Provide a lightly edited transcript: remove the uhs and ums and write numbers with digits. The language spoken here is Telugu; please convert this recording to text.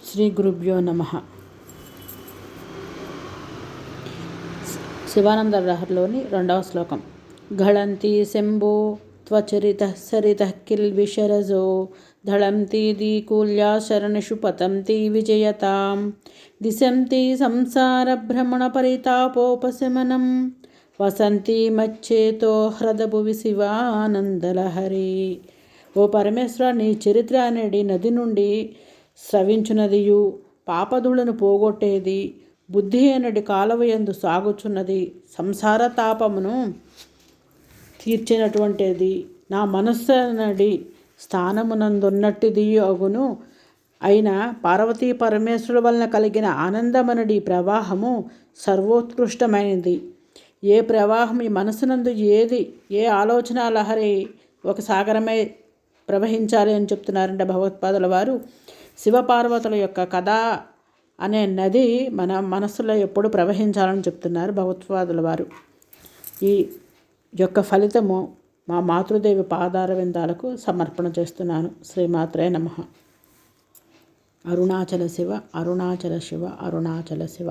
శ్రీ గురుభ్యో నమః. శివానంద లహరిలోని 2వ శ్లోకం. ఘళంతి శంభో త్వచరితః సరితః కిల్బిషరజో ధళంతి దీకూల్యా శరణిషు పతంతి విజయతాం దిశంతి సంసార భ్రమణ పరితాపోపశమనం వసంతి మచ్చేతో హ్రదభువి శివానందలహరి. ఓ పరమేశ్వర, నీ చరిత్ర అనేది నది నుండి స్రవించున్నదియు పాపధులను పోగొట్టేది, బుద్ధి అనడి కాలవయందు సాగుచున్నది, సంసార తాపమును తీర్చినటువంటిది, నా మనస్సు అనడి స్థానమునందున్నట్టిది అగును అయిన పార్వతీ పరమేశ్వరుల వలన కలిగిన ఆనందమనడి ప్రవాహము సర్వోత్కృష్టమైనది. ఏ ప్రవాహం ఈ మనసునందు ఏ ఆలోచన లహరి ఒక సాగరమై ప్రవహించాలి అని చెప్తున్నారంటే భగవత్పాదుల వారు. శివపార్వతుల యొక్క కథ అనే నది మన మనస్సులో ఎప్పుడు ప్రవహించాలని చెప్తున్నారు భగవత్పాదుల వారు. ఈ యొక్క ఫలితము మా మాతృదేవి పాదార విందాలకు సమర్పణ చేస్తున్నాను. శ్రీమాత్రే నమః. అరుణాచల శివ, అరుణాచల శివ, అరుణాచల శివ.